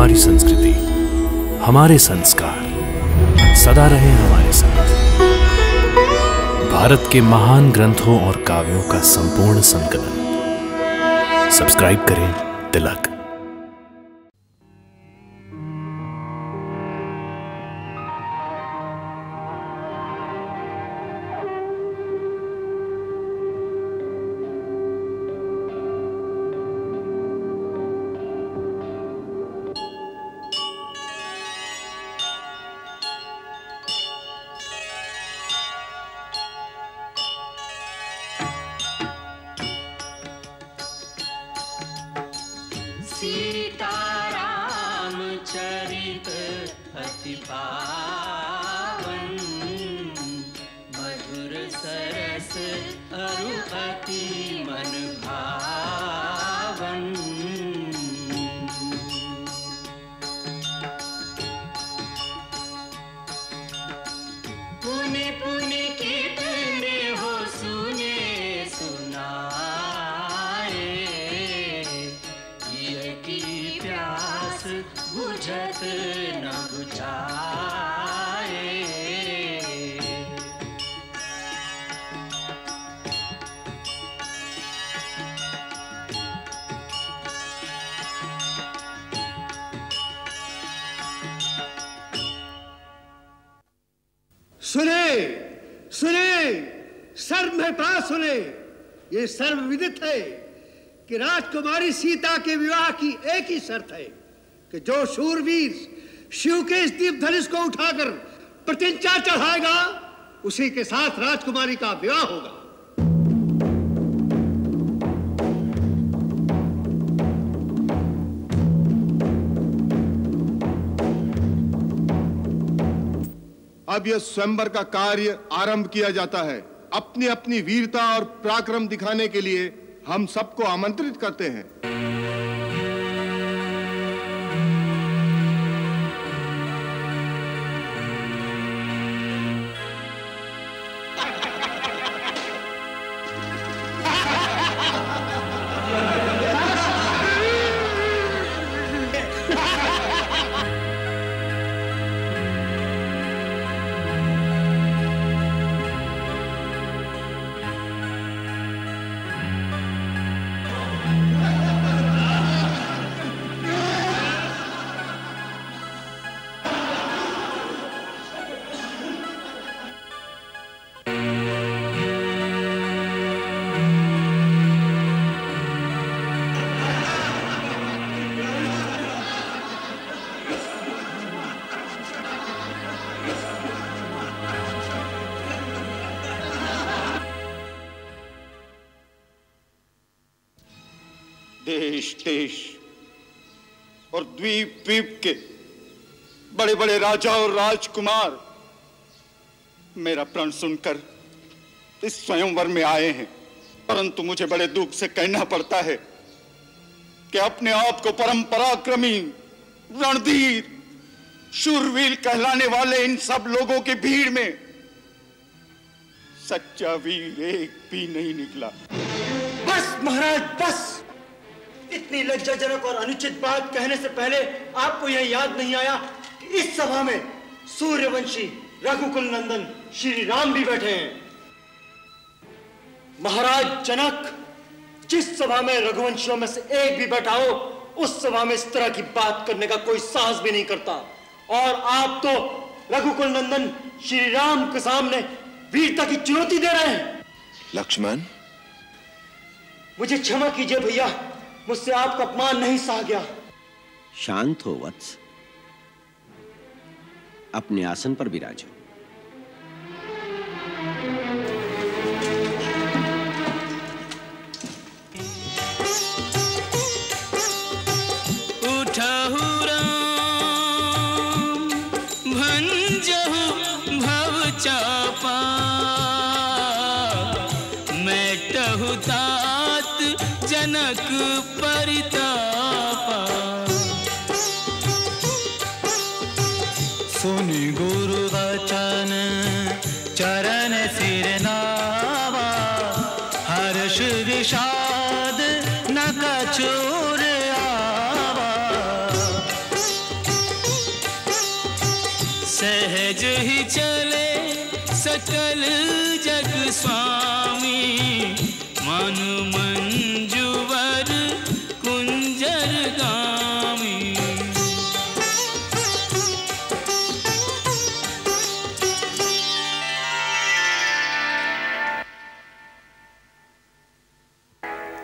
हमारी संस्कृति, हमारे संस्कार सदा रहे हमारे साथ। भारत के महान ग्रंथों और काव्यों का संपूर्ण संकलन। सब्सक्राइब करें तिलक। सीताराम चरित अति पावन, मधुर सरस अरु अति मन भावन। पुनि पुनि कितने हो सुने सुनाए, बुझत न बुझाए। सुने सुने, सर्व में पास सुने। ये सर्वविदित है कि राजकुमारी सीता के विवाह की एक ही शर्त है कि जो शूरवीर शिव के इस दीप धनुष को उठाकर प्रतिज्ञा चढ़ाएगा, उसी के साथ राजकुमारी का विवाह होगा। अब यह स्वयंवर का कार्य आरंभ किया जाता है। अपनी अपनी वीरता और पराक्रम दिखाने के लिए हम सबको आमंत्रित करते हैं। देश देश और द्वीप द्वीप के बड़े बड़े राजा और राजकुमार मेरा प्रण सुनकर इस स्वयंवर में आए हैं, परंतु मुझे बड़े दुख से कहना पड़ता है कि अपने आप को परम पराक्रमी, रणधीर, शूरवीर कहलाने वाले इन सब लोगों की भीड़ में सच्चा वीर एक भी नहीं निकला। बस महाराज बस। इतनी लज्जाजनक और अनुचित बात कहने से पहले आपको यह याद नहीं आया कि इस सभा में सूर्यवंशी रघुकुल नंदन श्री राम भी बैठे हैं। महाराज जनक, जिस सभा में रघुवंशियों में से एक भी बैठा हो, उस सभा में इस तरह की बात करने का कोई साहस भी नहीं करता। और आप तो रघुकुल नंदन श्री राम के सामने वीरता की चुनौती दे रहे हैं। लक्ष्मण, मुझे क्षमा कीजिए भैया, मुझसे आपका अपमान नहीं सहा गया। शांत हो वत्स, अपने आसन पर विराजो। उठहु राम भंजहु भव चापा, मैटहु तात जनक परितापा। सुनि गुरु वचन चरण सिर नावा, हर्ष विषाद न कछुर आवा। सहज ही चले सकल जग स्वामी मन मंजुवर कुंजर गामी।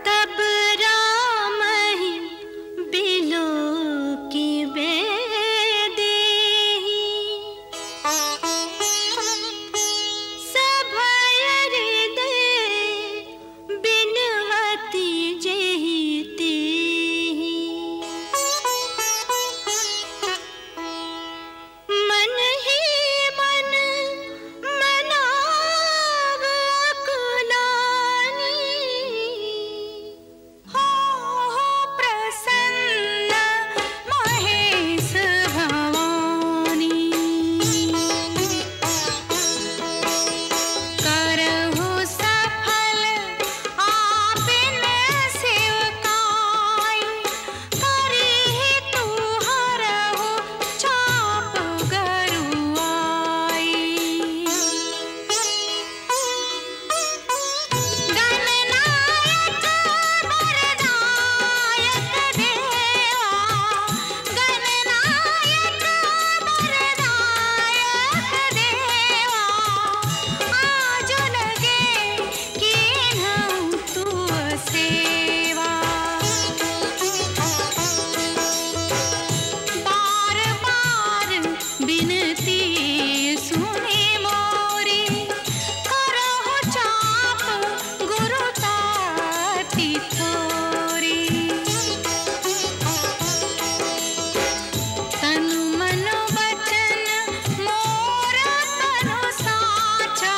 तब राम ही बिलो की बेदेही सभय हृदय बिनवती जेहि तेहि। मन ही मन मनाव अकुलानी हो प्रसन्न महेश भवानी। करहु सफल आपिन सेवकाई करिहि तू हरहु चाप गरुआई। गणनायक वरदायक देवा गणनायक वरदायक देवा आज लगे कीन्हु तू सेवा। बार बार बिनती सुनी मोरी करहु चाप गुरु ताती थोरी। तनु मन वचन मोर तनु साचा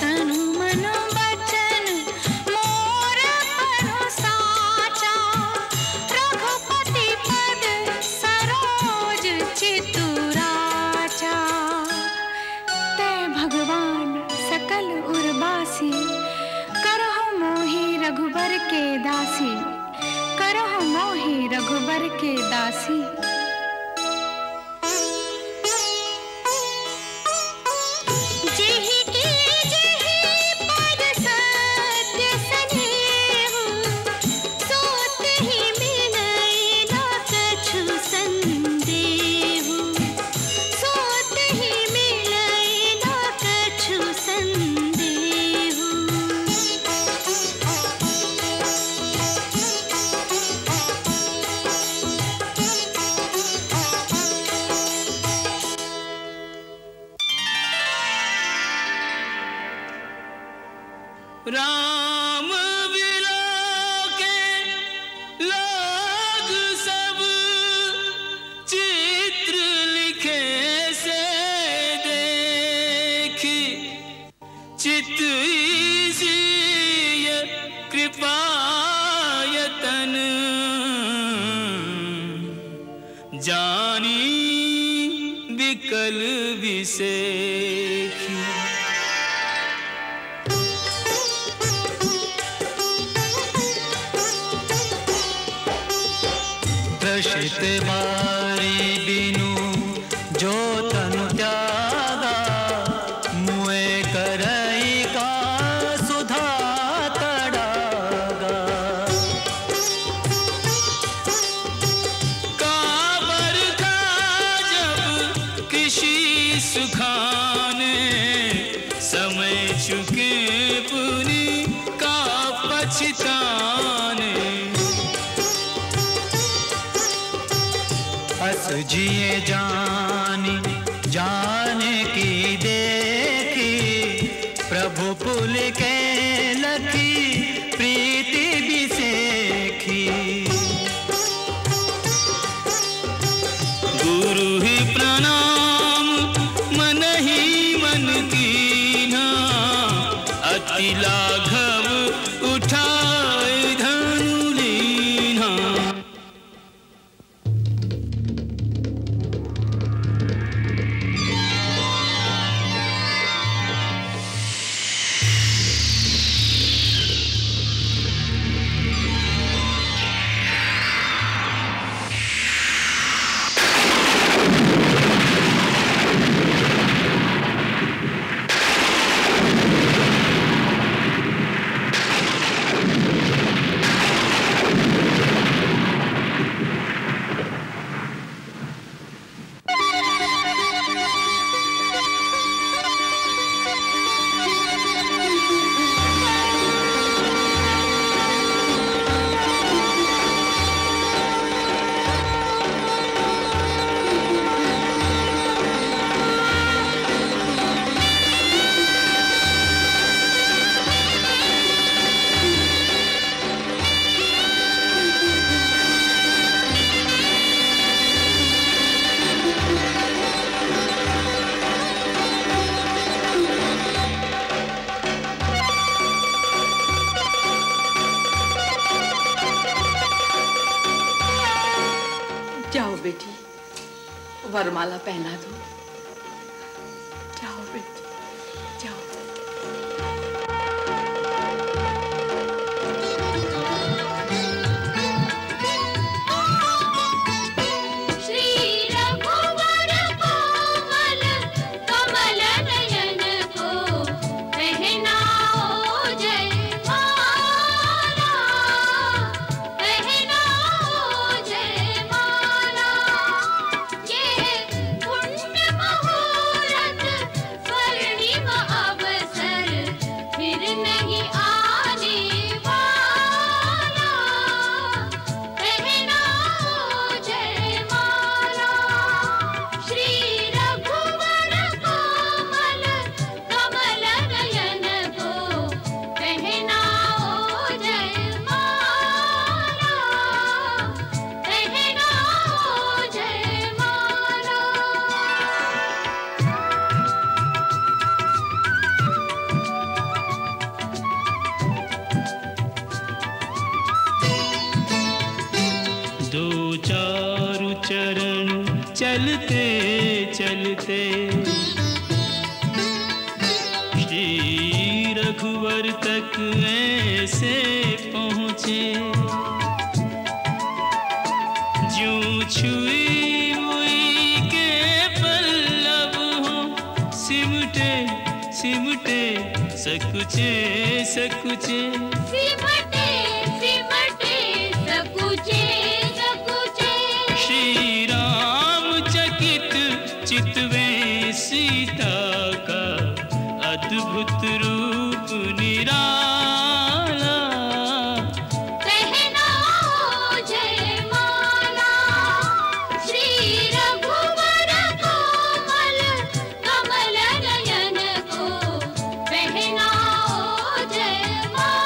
तनु मन वचन मोर तनु साचा। रघुपति पद सरोज चितुराचा। तै भगवान सकल उर्वासी करहु मोहि रघुबर के दासी करहु मोहि रघुबर के दासी। जेहि की जेहि पद सत्य सनेहु सोतहि मिलई न कछु संदेहु सोतहि मिलई न कछु संदेहु। राम बिलोके लोग सब चित्र लिखे से देखी चित इसीय कृपायतन जानी विकल विसेखी। त्रसित बारी बिनु जो तनु त्यागा मुए करई का सुधा तड़ागा। काबर का जब कृषि सुखाने समय चुके पुनि का पछताने। अस जिए जानी जाने की देखी प्रभु पुल के लखी प्रीति बिसेखी। गुरु ही प्रणाम मन ही मन कीन्हा अति लाघव उठाए धनु लीन्हा। बेटी, वरमाला पहना दो। जाओ बेटी, जाओ। चलते चलते श्री रघुवर तक ऐसे पहुँचे, ज्यों छुई हुई के पल्लव हो, सिमटे सिमटे सकुचे सकुचे, सिमटे सिमटे सकुचे सकुचे। श्री राम चकित चितवे सीता का अद्भुत रूप निराला, पहनाओ जयमाला श्री रघुवर कोमल कमल नयन को, पहनाओ जयमाला,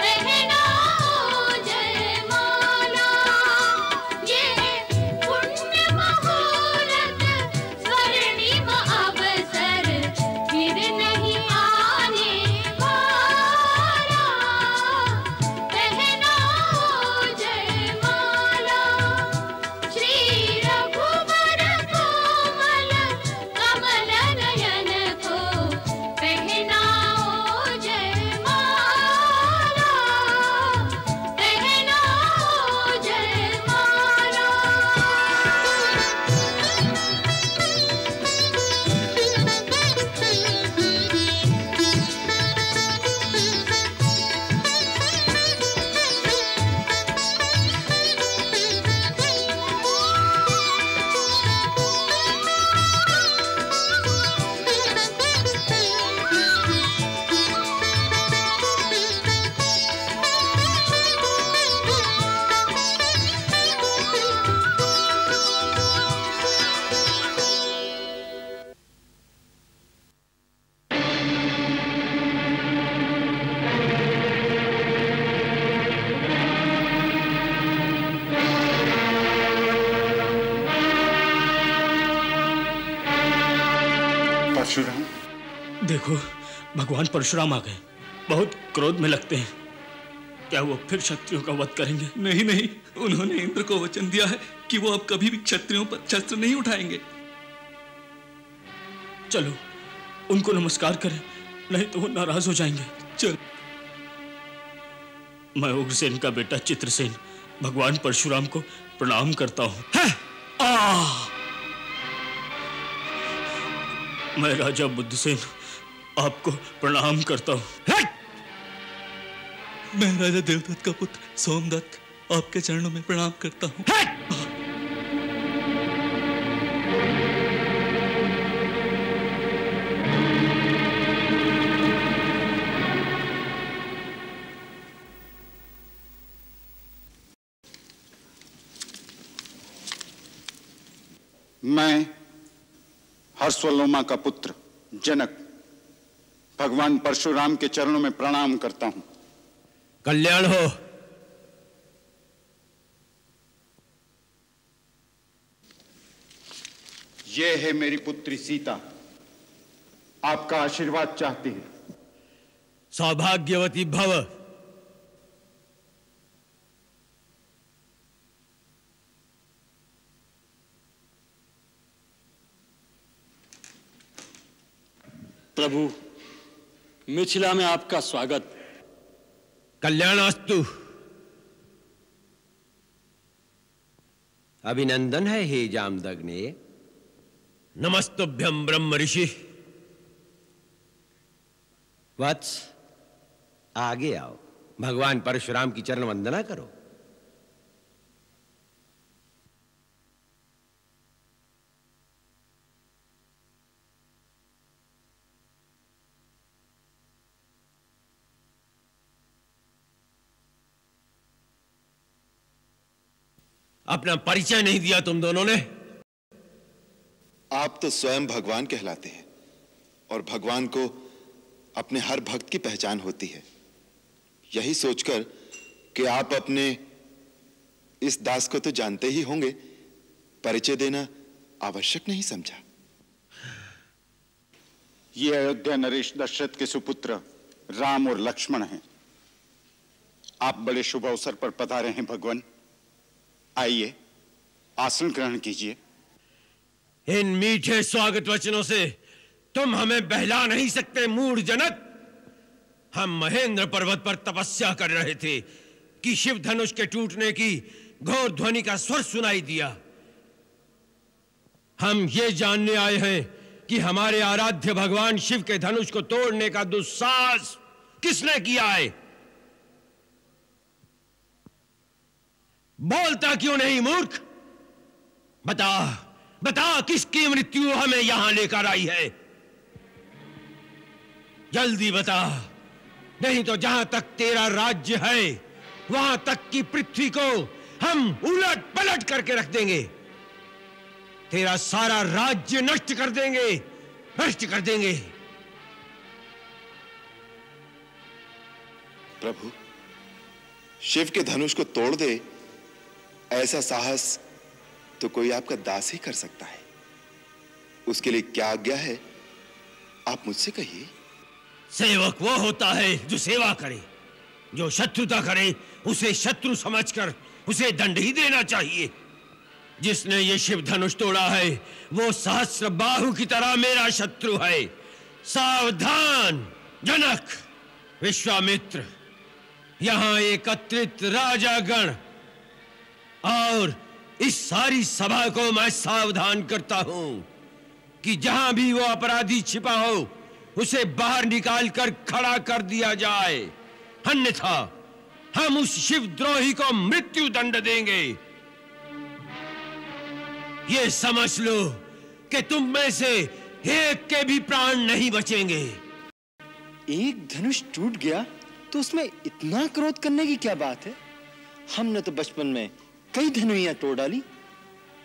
पहनाओ जयमाला। ये पुण्य मुहूर्त स्वर्णिम अवसर फिर नहीं आने वाला, पहनाओ जयमाला श्री रघुवर कोमल कमल नयन को, पहनाओ जयमाला, पहनाओ जयमाला। परशुराम, देखो, भगवान परशुराम आ गए। बहुत क्रोध में लगते हैं। क्या वो फिर क्षत्रियों का वध करेंगे? नहीं नहीं, उन्होंने इंद्र को वचन दिया है कि वो अब कभी भी क्षत्रियों पर शस्त्र नहीं उठाएंगे। चलो उनको नमस्कार करें, नहीं तो वो नाराज हो जाएंगे। चल। मैं उग्रसेन का बेटा चित्रसेन भगवान परशुराम को प्रणाम करता हूँ। मैं राजा बुद्धसेन आपको प्रणाम करता हूँ। मैं राजा देवदत्त का पुत्र सोमदत्त आपके चरणों में प्रणाम करता हूँ। मैं हर्षवलोमा का पुत्र जनक भगवान परशुराम के चरणों में प्रणाम करता हूं। कल्याण हो। ये है मेरी पुत्री सीता, आपका आशीर्वाद चाहती है। सौभाग्यवती भव। प्रभु, मिथिला में आपका स्वागत। कल्याणास्तु। अभिनंदन है हे जामदग्ने। नमस्तुभ्यं ब्रह्म ऋषि। वत्स, आगे आओ, भगवान परशुराम की चरण वंदना करो। अपना परिचय नहीं दिया तुम दोनों ने। आप तो स्वयं भगवान कहलाते हैं और भगवान को अपने हर भक्त की पहचान होती है। यही सोचकर कि आप अपने इस दास को तो जानते ही होंगे, परिचय देना आवश्यक नहीं समझा। ये अयोध्या नरेश दशरथ के सुपुत्र राम और लक्ष्मण हैं। आप बड़े शुभ अवसर पर पधारे हैं भगवान। आइए, आसन ग्रहण कीजिए। इन मीठे स्वागत वचनों से तुम हमें बहला नहीं सकते मूढ़ जनक। हम महेंद्र पर्वत पर तपस्या कर रहे थे कि शिव धनुष के टूटने की घोर ध्वनि का स्वर सुनाई दिया। हम ये जानने आए हैं कि हमारे आराध्य भगवान शिव के धनुष को तोड़ने का दुस्साहस किसने किया है। बोलता क्यों नहीं मूर्ख? बता बता, किसकी मृत्यु हमें यहां लेकर आई है? जल्दी बता, नहीं तो जहां तक तेरा राज्य है वहां तक की पृथ्वी को हम उलट पलट करके रख देंगे। तेरा सारा राज्य नष्ट कर देंगे, भ्रष्ट कर देंगे। प्रभु, शिव के धनुष को तोड़ दे, ऐसा साहस तो कोई आपका दास ही कर सकता है। उसके लिए क्या आज्ञा है, आप मुझसे कहिए। सेवक वो होता है जो सेवा करे। जो शत्रुता करे उसे शत्रु समझकर उसे दंड ही देना चाहिए। जिसने ये शिव धनुष तोड़ा है वो सहस्र बाहु की तरह मेरा शत्रु है। सावधान जनक, विश्वामित्र, यहां एकत्रित राजागण और इस सारी सभा को मैं सावधान करता हूं कि जहां भी वो अपराधी छिपा हो उसे बाहर निकालकर खड़ा कर दिया जाए, अन्यथा हम उस शिवद्रोही को मृत्यु दंड देंगे। ये समझ लो कि तुम में से एक के भी प्राण नहीं बचेंगे। एक धनुष टूट गया तो उसमें इतना क्रोध करने की क्या बात है? हमने तो बचपन में कई धनुइयां तोड़ डाली,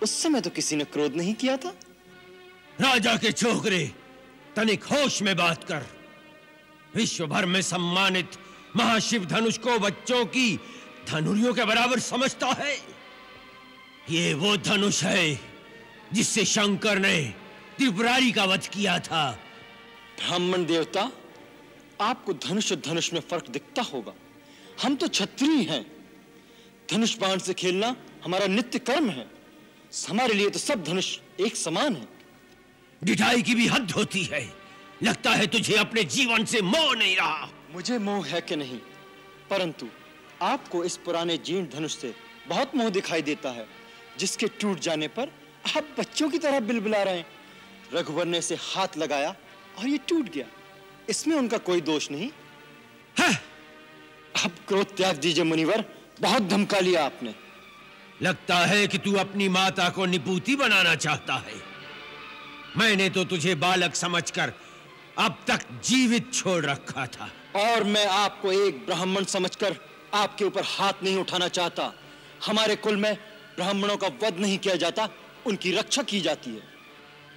उस समय तो किसी ने क्रोध नहीं किया था। राजा के छोकरे, तनिक होश में बात कर। विश्व भर में सम्मानित महाशिव धनुष को बच्चों की धनुरियों के बराबर समझता है। ये वो धनुष है जिससे शंकर ने त्रिपुरारी का वध किया था। ब्राह्मण देवता, आपको धनुष और धनुष में फर्क दिखता होगा। हम तो क्षत्रिय हैं। धनुष बाण से खेलना हमारा नित्य कर्म है। हमारे लिए तो सब धनुष एक समान है। ढिठाई की भी हद होती है। लगता है तुझे अपने जीवन से मोह नहीं रहा। मुझे मोह है कि नहीं, परंतु आपको इस पुराने जीर्ण धनुष से बहुत मोह दिखाई देता है, जिसके टूट जाने पर आप बच्चों की तरह बिलबिला रहे हैं। रघुवर ने इसे हाथ लगाया और ये टूट गया, इसमें उनका कोई दोष नहीं है। अब क्रोध त्याग दीजिए मुनिवर, बहुत धमका लिया आपने। लगता है कि तू अपनी माता को निपूती बनाना चाहता है। मैंने तो तुझे बालक समझकर अब तक जीवित छोड़ रखा था। और मैं आपको एक ब्राह्मण समझकर आपके ऊपर हाथ नहीं उठाना चाहता। हमारे कुल में ब्राह्मणों का वध नहीं किया जाता, उनकी रक्षा की जाती है।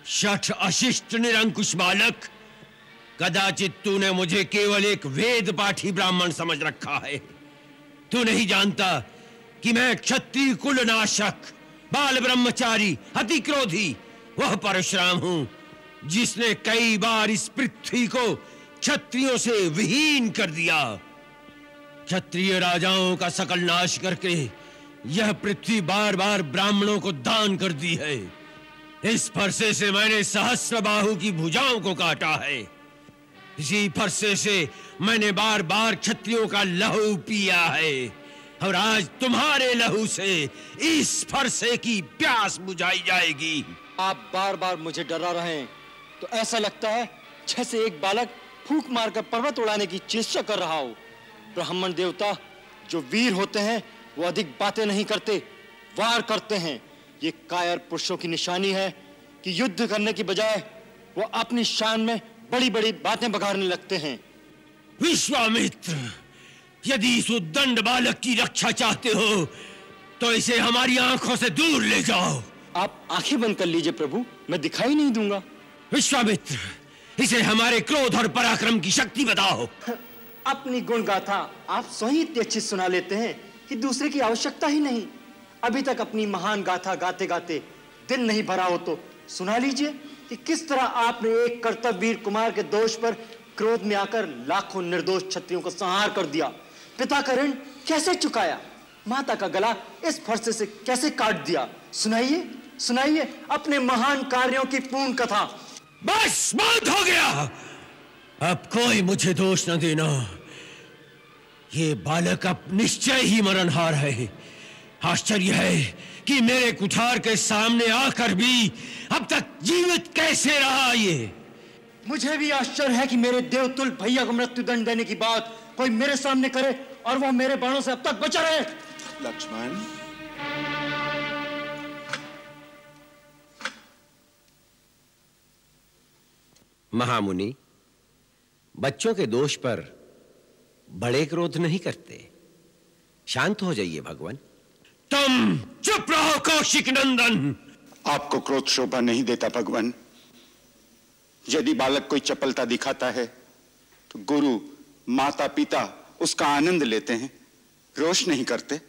शठ अशिष्ट निरंकुश बालक, कदाचित तूने मुझे केवल एक वेद पाठी ब्राह्मण समझ रखा है। तू नहीं जानता कि मैं क्षत्रिय कुल नाशक, बाल ब्रह्मचारी, अति क्रोधी वह परशुराम हूं जिसने कई बार इस पृथ्वी को क्षत्रियों से विहीन कर दिया। क्षत्रिय राजाओं का सकल नाश करके यह पृथ्वी बार बार ब्राह्मणों को दान कर दी है। इस फरसे से मैंने सहस्र बाहु की भुजाओं को काटा है। इसी फरसे से मैंने बार बार क्षत्रियों का लहू पिया है और आज तुम्हारे लहू से इस फरसे की प्यास बुझाई जाएगी। आप बार बार मुझे डरा रहे हैं तो ऐसा लगता है जैसे एक बालक फूंक मारकर पर्वत उड़ाने की चेष्टा कर रहा हो। ब्राह्मण देवता जो वीर होते हैं वो अधिक बातें नहीं करते, वार करते हैं। ये कायर पुरुषों की निशानी है कि युद्ध करने की बजाय वो अपनी शान में बड़ी बड़ी बातें बघाड़ने लगते हैं। विश्वामित्र, यदि इस उद्दंड बालक की रक्षा चाहते हो तो इसे हमारी आंखों से दूर ले जाओ। आप आंखें बंद कर लीजिए प्रभु, मैं दिखाई नहीं दूंगा। विश्वामित्र, इसे हमारे क्रोध और पराक्रम की शक्ति बताओ। अपनी गुण गाथा आप स्वयं इतनी अच्छी सुना लेते हैं कि दूसरे की आवश्यकता ही नहीं। अभी तक अपनी महान गाथा गाते गाते दिन नहीं भरा हो तो सुना लीजिए कि किस तरह आपने एक कर्तव्यवीर कुमार के दोष पर क्रोध में आकर लाखों निर्दोष क्षत्रियों को संहार कर दिया, पिता का ऋण कैसे चुकाया, माता का गला इस फरसे से कैसे काट दिया। सुनाइए सुनाइए अपने महान कार्यों की पूर्ण कथा। बस बहुत हो गया, अब कोई मुझे दोष न देना। ये बालक अब निश्चय ही मरणहार है। आश्चर्य है कि मेरे कुठार के सामने आकर भी अब तक जीवित कैसे रहा। ये मुझे भी आश्चर्य है कि मेरे देवतुल भैया को मृत्युदंड देने की बात कोई मेरे सामने करे और वो मेरे बाणों से अब तक बचा रहे। लक्ष्मण, महामुनि, बच्चों के दोष पर बड़े क्रोध नहीं करते। शांत हो जाइए भगवान। तुम चुप रहो कौशिक नंदन। आपको क्रोध शोभा नहीं देता भगवान। यदि बालक कोई चपलता दिखाता है तो गुरु माता पिता उसका आनंद लेते हैं, रोष नहीं करते।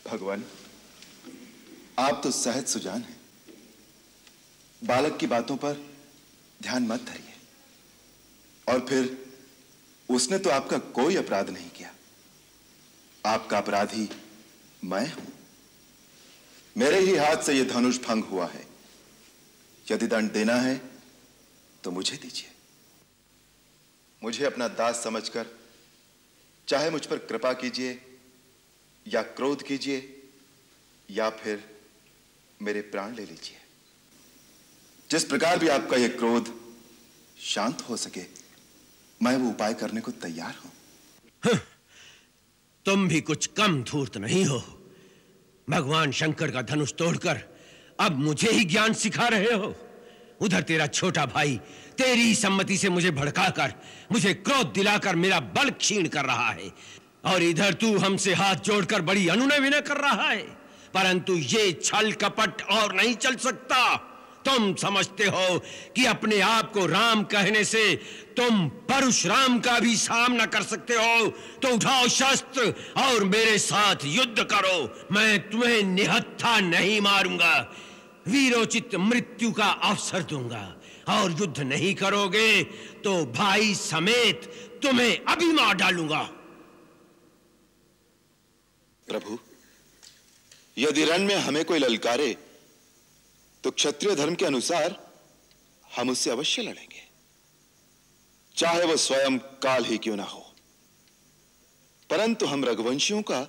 भगवान, आप तो सहज सुजान हैं। बालक की बातों पर ध्यान मत धरिए। और फिर उसने तो आपका कोई अपराध नहीं किया। आपका अपराधी मैं हूं। मेरे ही हाथ से यह धनुष भंग हुआ है। यदि दंड देना है तो मुझे दीजिए। मुझे अपना दास समझकर चाहे मुझ पर कृपा कीजिए या क्रोध कीजिए या फिर मेरे प्राण ले लीजिए। जिस प्रकार भी आपका यह क्रोध शांत हो सके, मैं वो उपाय करने को तैयार हूं। तुम भी कुछ कम धूर्त नहीं हो। भगवान शंकर का धनुष तोड़कर अब मुझे ही ज्ञान सिखा रहे हो। उधर तेरा छोटा भाई तेरी सम्मति से मुझे भड़काकर, मुझे क्रोध दिलाकर मेरा बल क्षीण कर रहा है, और इधर तू हमसे हाथ जोड़कर बड़ी अनुनय विनय कर रहा है। परंतु ये छल कपट और नहीं चल सकता। तुम समझते हो कि अपने आप को राम कहने से तुम परशुराम का भी सामना कर सकते हो, तो उठाओ शस्त्र और मेरे साथ युद्ध करो। मैं तुम्हें निहत्था नहीं मारूंगा, वीरोचित मृत्यु का अवसर दूंगा। और युद्ध नहीं करोगे तो भाई समेत तुम्हें अभी मार डालूंगा। प्रभु, यदि रण में हमें कोई ललकारे तो क्षत्रिय धर्म के अनुसार हम उससे अवश्य लड़ेंगे, चाहे वह स्वयं काल ही क्यों ना हो। परंतु हम रघुवंशियों का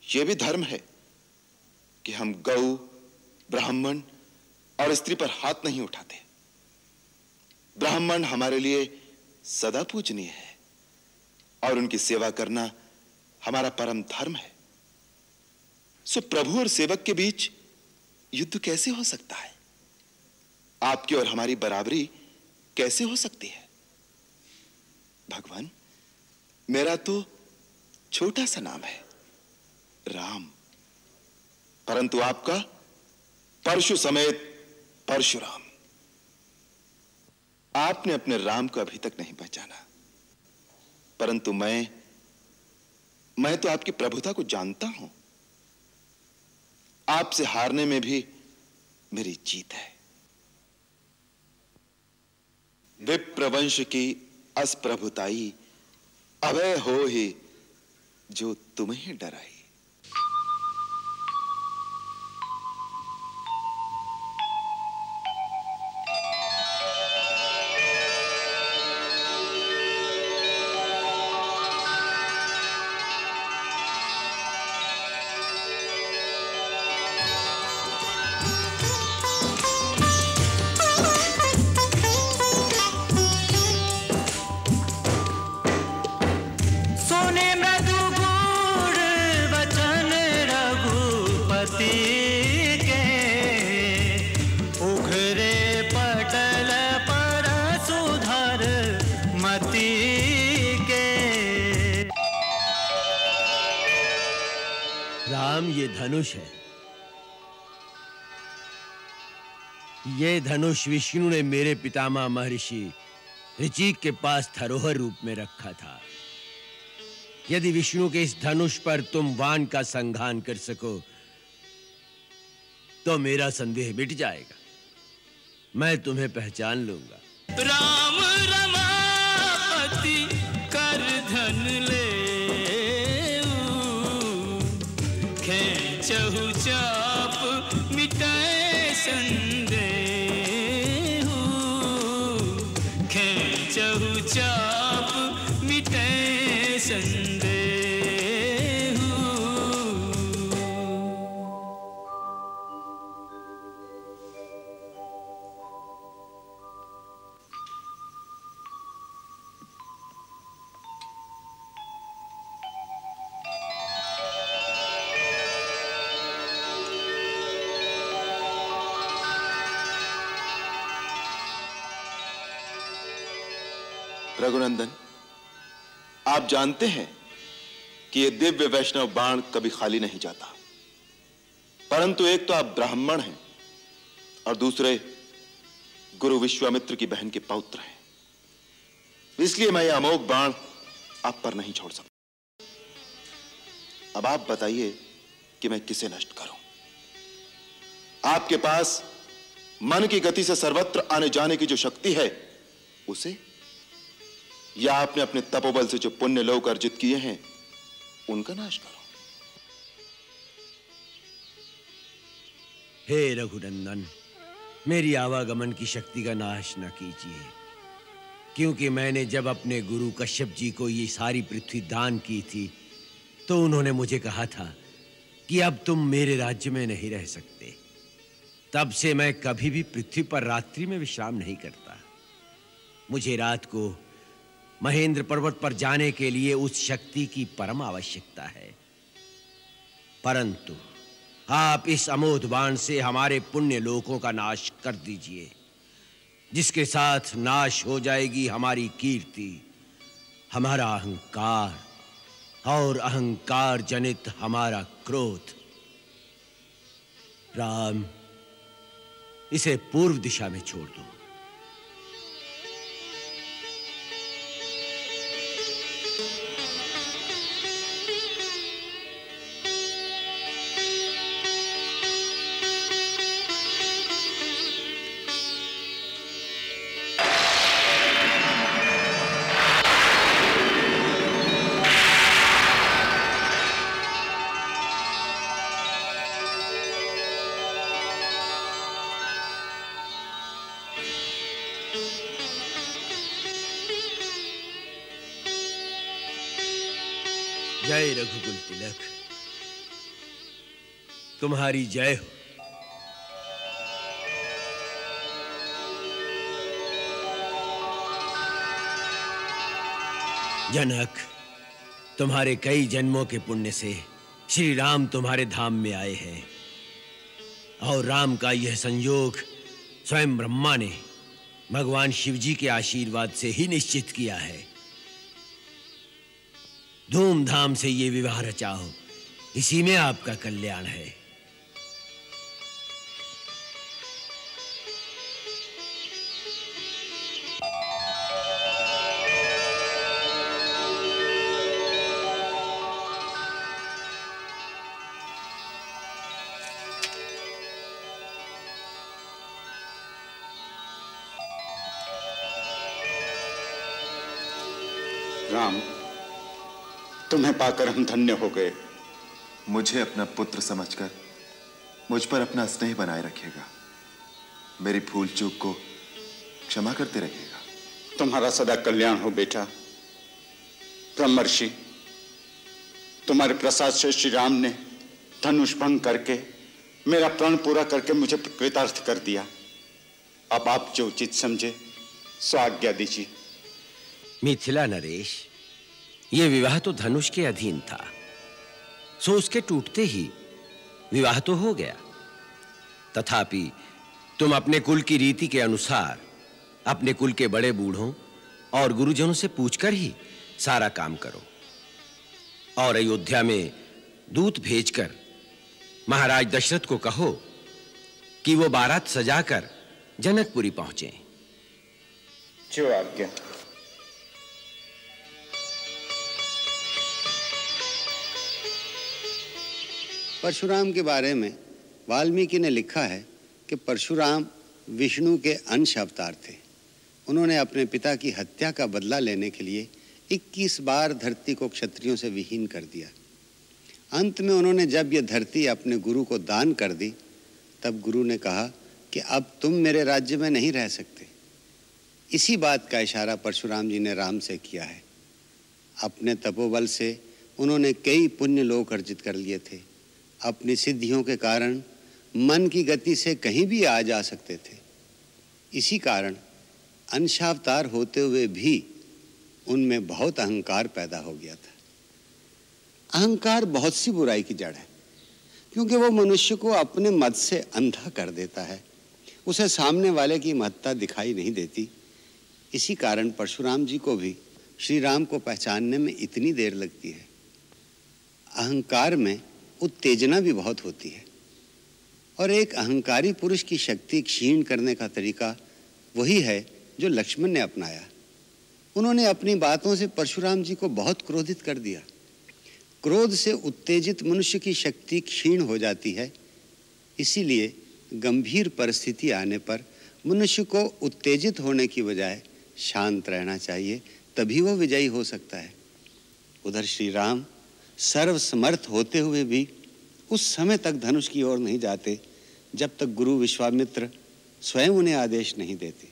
यह भी धर्म है कि हम गौ, ब्राह्मण और स्त्री पर हाथ नहीं उठाते। ब्राह्मण हमारे लिए सदा पूजनीय है और उनकी सेवा करना हमारा परम धर्म है। सो प्रभु और सेवक के बीच युद्ध कैसे हो सकता है? आपकी और हमारी बराबरी कैसे हो सकती है? भगवान, मेरा तो छोटा सा नाम है राम, परंतु आपका परशु समेत परशुराम। आपने अपने राम को अभी तक नहीं पहचाना, परंतु मैं तो आपकी प्रभुता को जानता हूं। आपसे हारने में भी मेरी जीत है। विप्रवंश की असप्रभुताई अभय हो ही जो तुम्हें डराई। राम, ये धनुष है। ये धनुष विष्णु ने मेरे पितामह महर्षि ऋचिक के पास धरोहर रूप में रखा था। यदि विष्णु के इस धनुष पर तुम वान का संघान कर सको तो मेरा संदेह मिट जाएगा। मैं तुम्हें पहचान लूंगा। राम रमापति कर धन ले खेचहु चाप मिटाए संदेह, खेचहु चाप मिटाए संदेह। रघुनंदन, आप जानते हैं कि यह दिव्य वैष्णव बाण कभी खाली नहीं जाता, परंतु एक तो आप ब्राह्मण हैं और दूसरे गुरु विश्वामित्र की बहन के पौत्र हैं, इसलिए मैं यह अमोघ बाण आप पर नहीं छोड़ सकता। अब आप बताइए कि मैं किसे नष्ट करूं? आपके पास मन की गति से सर्वत्र आने जाने की जो शक्ति है उसे, या आपने अपने तपोबल से जो पुण्य लोक अर्जित किए हैं उनका नाश करो। हे रघुनंदन, मेरी आवागमन की शक्ति का नाश न कीजिए, क्योंकि मैंने जब अपने गुरु कश्यप जी को ये सारी पृथ्वी दान की थी तो उन्होंने मुझे कहा था कि अब तुम मेरे राज्य में नहीं रह सकते। तब से मैं कभी भी पृथ्वी पर रात्रि में विश्राम नहीं करता। मुझे रात को महेंद्र पर्वत पर जाने के लिए उस शक्ति की परम आवश्यकता है, परंतु आप इस अमोघ बाण से हमारे पुण्य लोकों का नाश कर दीजिए, जिसके साथ नाश हो जाएगी हमारी कीर्ति, हमारा अहंकार और अहंकार जनित हमारा क्रोध। राम, इसे पूर्व दिशा में छोड़ दो। जय रघुकुल तिलक, तुम्हारी जय हो। जनक, तुम्हारे कई जन्मों के पुण्य से श्री राम तुम्हारे धाम में आए हैं, और राम का यह संयोग स्वयं ब्रह्मा ने भगवान शिव जी के आशीर्वाद से ही निश्चित किया है। धूमधाम से ये विवाह रचाओ, इसी में आपका कल्याण है। राम, तुम्हें पाकर हम धन्य हो गए। मुझे अपना पुत्र समझकर मुझ पर अपना स्नेह बनाए रखिएगा, मेरी भूल चूक को क्षमा करते रहिएगा। तुम्हारा सदा कल्याण हो बेटा। ब्रह्मर्षि, तुम्हारे प्रसाद से श्री राम ने धनुष भंग करके मेरा प्रण पूरा करके मुझे कृतार्थ कर दिया। अब आप जो उचित समझे सो आज्ञा दीजिए। मिथिला नरेश, ये विवाह तो धनुष के अधीन था, सो उसके टूटते ही विवाह तो हो गया। तथापि तुम अपने कुल की रीति के अनुसार अपने कुल के बड़े बूढ़ों और गुरुजनों से पूछकर ही सारा काम करो, और अयोध्या में दूत भेजकर महाराज दशरथ को कहो कि वो बारात सजाकर जनकपुरी पहुंचे। जो आज्ञा। परशुराम के बारे में वाल्मीकि ने लिखा है कि परशुराम विष्णु के अंश अवतार थे। उन्होंने अपने पिता की हत्या का बदला लेने के लिए 21 बार धरती को क्षत्रियों से विहीन कर दिया। अंत में उन्होंने जब यह धरती अपने गुरु को दान कर दी, तब गुरु ने कहा कि अब तुम मेरे राज्य में नहीं रह सकते। इसी बात का इशारा परशुराम जी ने राम से किया है। अपने तपोबल से उन्होंने कई पुण्य लोक अर्जित कर लिए थे। अपनी सिद्धियों के कारण मन की गति से कहीं भी आ जा सकते थे। इसी कारण अंशावतार होते हुए भी उनमें बहुत अहंकार पैदा हो गया था। अहंकार बहुत सी बुराई की जड़ है, क्योंकि वो मनुष्य को अपने मत से अंधा कर देता है। उसे सामने वाले की महत्ता दिखाई नहीं देती। इसी कारण परशुराम जी को भी श्री राम को पहचानने में इतनी देर लगती है। अहंकार में उत्तेजना भी बहुत होती है, और एक अहंकारी पुरुष की शक्ति क्षीण करने का तरीका वही है जो लक्ष्मण ने अपनाया। उन्होंने अपनी बातों से परशुराम जी को बहुत क्रोधित कर दिया। क्रोध से उत्तेजित मनुष्य की शक्ति क्षीण हो जाती है। इसीलिए गंभीर परिस्थिति आने पर मनुष्य को उत्तेजित होने की बजाय शांत रहना चाहिए, तभी वो विजयी हो सकता है। उधर श्री राम सर्वसमर्थ होते हुए भी उस समय तक धनुष की ओर नहीं जाते जब तक गुरु विश्वामित्र स्वयं उन्हें आदेश नहीं देते।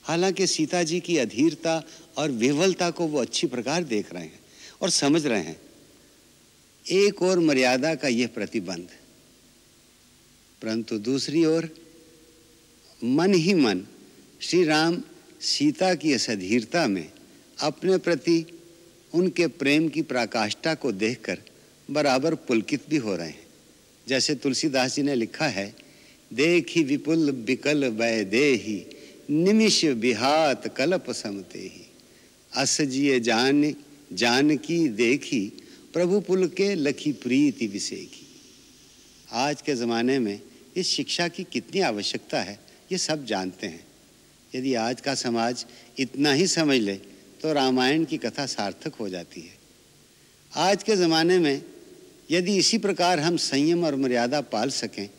हालांकि सीता जी की अधीरता और विह्वलता को वो अच्छी प्रकार देख रहे हैं और समझ रहे हैं। एक और मर्यादा का यह प्रतिबंध, परंतु दूसरी ओर मन ही मन श्री राम सीता की इस अधीरता में अपने प्रति उनके प्रेम की पराकाष्ठा को देखकर बराबर पुलकित भी हो रहे हैं। जैसे तुलसीदास जी ने लिखा है, देखी विपुल बिकल वै देही निमिष बिहात कल्प समते ही अस जिये जानकी देखी प्रभु पुल के लखी प्रीति विसेखी। आज के ज़माने में इस शिक्षा की कितनी आवश्यकता है ये सब जानते हैं। यदि आज का समाज इतना ही समझ ले तो रामायण की कथा सार्थक हो जाती है। आज के ज़माने में यदि इसी प्रकार हम संयम और मर्यादा पाल सकें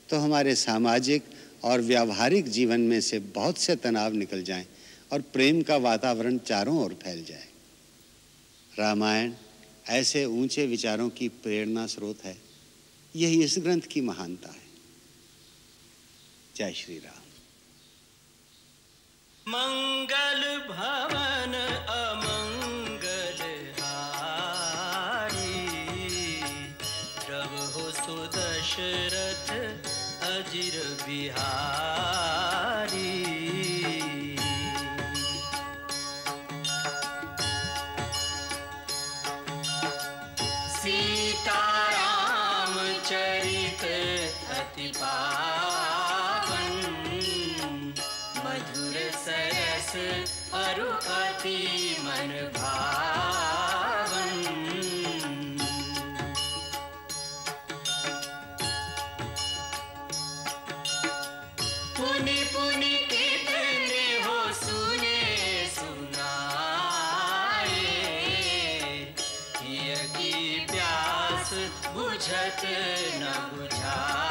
तो हमारे सामाजिक और व्यावहारिक जीवन में से बहुत से तनाव निकल जाएं और प्रेम का वातावरण चारों ओर फैल जाए। रामायण ऐसे ऊंचे विचारों की प्रेरणा स्रोत है। यही इस ग्रंथ की महानता है। जय श्री राम। मंगल भवन अमंगल हारी, प्रभु सुदशरथ अजिर बिहारी। सीताराम चरित अति पावन, मधुर सरस अरु अति मन भावन। पुनि पुनि कितने हो सुने सुनाए, हिय की प्यास बुझत न बुझाए।